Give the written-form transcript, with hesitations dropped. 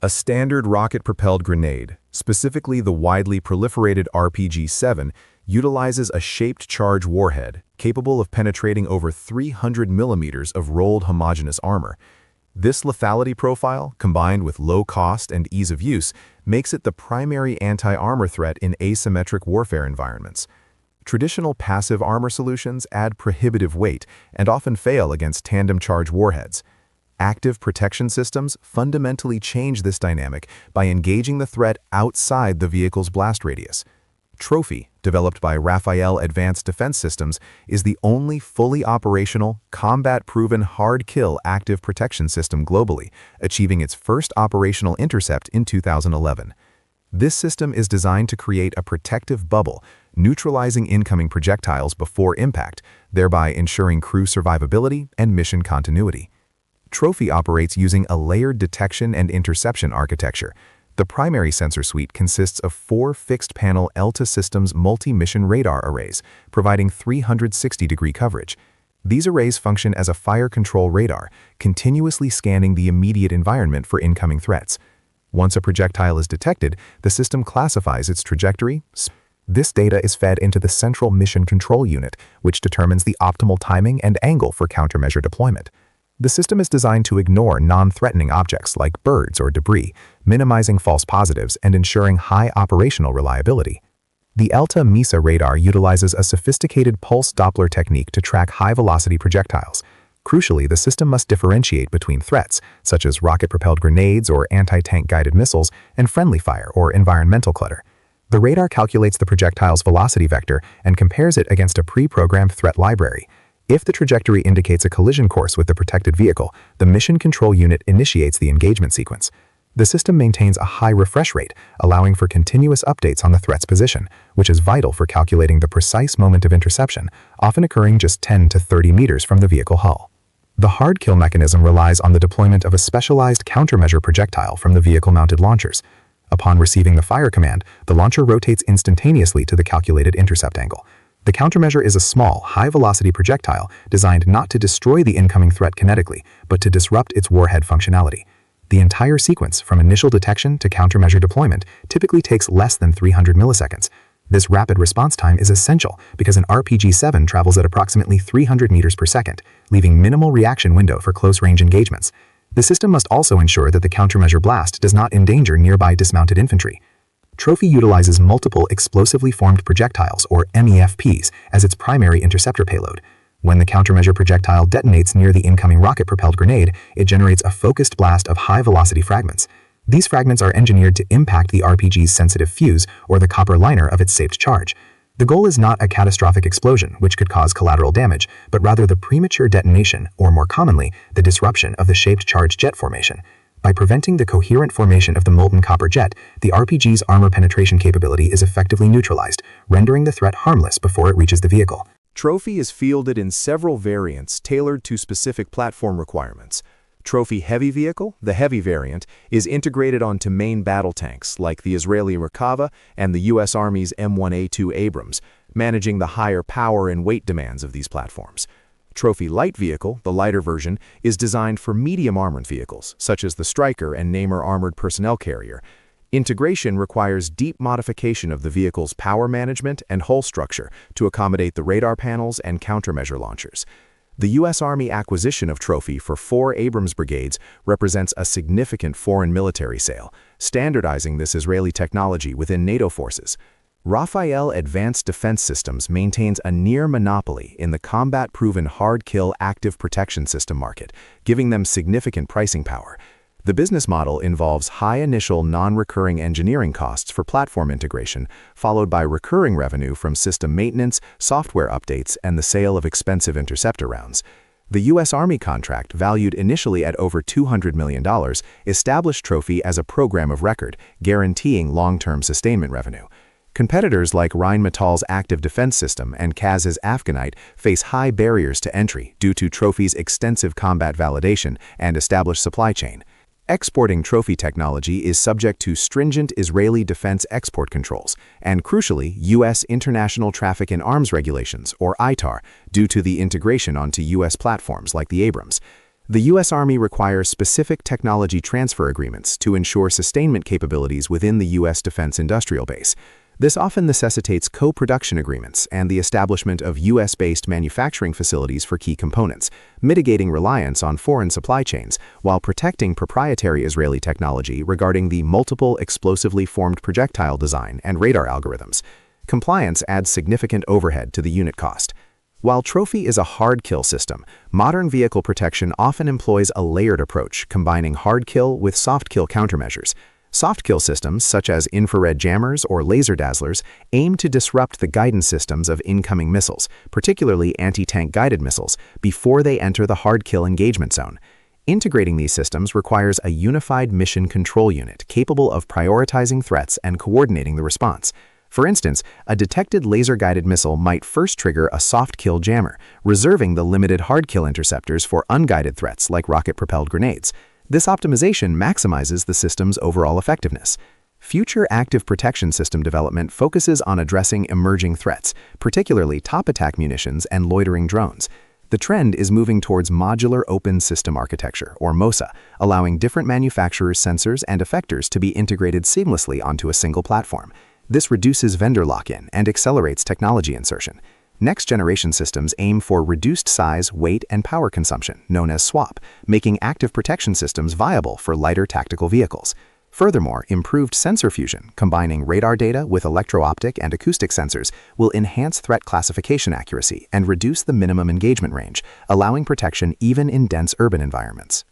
A standard rocket-propelled grenade, specifically the widely proliferated RPG-7, utilizes a shaped charge warhead capable of penetrating over 300 millimeters of rolled homogeneous armor. This lethality profile, combined with low cost and ease of use, makes it the primary anti-armor threat in asymmetric warfare environments. Traditional passive armor solutions add prohibitive weight and often fail against tandem charge warheads. Active protection systems fundamentally change this dynamic by engaging the threat outside the vehicle's blast radius. Trophy, developed by Rafael Advanced Defense Systems, is the only fully operational, combat-proven hard-kill active protection system globally, achieving its first operational intercept in 2011. This system is designed to create a protective bubble, neutralizing incoming projectiles before impact, thereby ensuring crew survivability and mission continuity. Trophy operates using a layered detection and interception architecture. The primary sensor suite consists of 4 fixed-panel ELTA Systems multi-mission radar arrays, providing 360-degree coverage. These arrays function as a fire control radar, continuously scanning the immediate environment for incoming threats. Once a projectile is detected, the system classifies its trajectory. This data is fed into the Central Mission Control Unit, which determines the optimal timing and angle for countermeasure deployment. The system is designed to ignore non-threatening objects like birds or debris, minimizing false positives and ensuring high operational reliability. The ELTA MESA radar utilizes a sophisticated pulse Doppler technique to track high-velocity projectiles. Crucially, the system must differentiate between threats, such as rocket-propelled grenades or anti-tank guided missiles, and friendly fire or environmental clutter. The radar calculates the projectile's velocity vector and compares it against a pre-programmed threat library. If the trajectory indicates a collision course with the protected vehicle, the Mission Control Unit initiates the engagement sequence. The system maintains a high refresh rate, allowing for continuous updates on the threat's position, which is vital for calculating the precise moment of interception, often occurring just 10 to 30 meters from the vehicle hull. The hard kill mechanism relies on the deployment of a specialized countermeasure projectile from the vehicle-mounted launchers. Upon receiving the fire command, the launcher rotates instantaneously to the calculated intercept angle. The countermeasure is a small, high-velocity projectile designed not to destroy the incoming threat kinetically, but to disrupt its warhead functionality. The entire sequence, from initial detection to countermeasure deployment, typically takes less than 300 milliseconds. This rapid response time is essential because an RPG-7 travels at approximately 300 meters per second, leaving minimal reaction window for close-range engagements. The system must also ensure that the countermeasure blast does not endanger nearby dismounted infantry. Trophy utilizes multiple explosively formed projectiles, or MEFPs, as its primary interceptor payload. When the countermeasure projectile detonates near the incoming rocket-propelled grenade, it generates a focused blast of high-velocity fragments. These fragments are engineered to impact the RPG's sensitive fuse or the copper liner of its shaped charge. The goal is not a catastrophic explosion, which could cause collateral damage, but rather the premature detonation, or more commonly, the disruption of the shaped charge jet formation. By preventing the coherent formation of the molten copper jet, the RPG's armor penetration capability is effectively neutralized, rendering the threat harmless before it reaches the vehicle. Trophy is fielded in several variants tailored to specific platform requirements. Trophy Heavy Vehicle, the heavy variant, is integrated onto main battle tanks like the Israeli Merkava and the U.S. Army's M1A2 Abrams, managing the higher power and weight demands of these platforms. Trophy Light Vehicle, the lighter version, is designed for medium armored vehicles, such as the Stryker and Namer Armored Personnel Carrier. Integration requires deep modification of the vehicle's power management and hull structure to accommodate the radar panels and countermeasure launchers. The U.S. Army acquisition of Trophy for 4 Abrams brigades represents a significant foreign military sale, standardizing this Israeli technology within NATO forces. Rafael Advanced Defense Systems maintains a near monopoly in the combat-proven hard-kill active protection system market, giving them significant pricing power. The business model involves high initial non-recurring engineering costs for platform integration, followed by recurring revenue from system maintenance, software updates, and the sale of expensive interceptor rounds. The U.S. Army contract, valued initially at over $200 million, established Trophy as a program of record, guaranteeing long-term sustainment revenue. Competitors like Rheinmetall's Active Defense System and CAS's Afghanite face high barriers to entry due to Trophy's extensive combat validation and established supply chain. Exporting Trophy technology is subject to stringent Israeli defense export controls and, crucially, U.S. International Traffic in Arms Regulations, or ITAR, due to the integration onto U.S. platforms like the Abrams. The U.S. Army requires specific technology transfer agreements to ensure sustainment capabilities within the U.S. defense industrial base. This often necessitates co-production agreements and the establishment of U.S.-based manufacturing facilities for key components, mitigating reliance on foreign supply chains while protecting proprietary Israeli technology regarding the multiple explosively formed projectile design and radar algorithms. Compliance adds significant overhead to the unit cost. While Trophy is a hard kill system, modern vehicle protection often employs a layered approach, combining hard kill with soft kill countermeasures. Soft kill systems, such as infrared jammers or laser dazzlers, aim to disrupt the guidance systems of incoming missiles, particularly anti-tank guided missiles, before they enter the hard kill engagement zone. Integrating these systems requires a unified mission control unit capable of prioritizing threats and coordinating the response. For instance, a detected laser-guided missile might first trigger a soft-kill jammer, reserving the limited hard-kill interceptors for unguided threats like rocket-propelled grenades. This optimization maximizes the system's overall effectiveness. Future active protection system development focuses on addressing emerging threats, particularly top-attack munitions and loitering drones. The trend is moving towards Modular Open System Architecture, or MOSA, allowing different manufacturers' sensors and effectors to be integrated seamlessly onto a single platform. This reduces vendor lock-in and accelerates technology insertion. Next-generation systems aim for reduced size, weight, and power consumption, known as SWaP, making active protection systems viable for lighter tactical vehicles. Furthermore, improved sensor fusion, combining radar data with electro-optic and acoustic sensors, will enhance threat classification accuracy and reduce the minimum engagement range, allowing protection even in dense urban environments.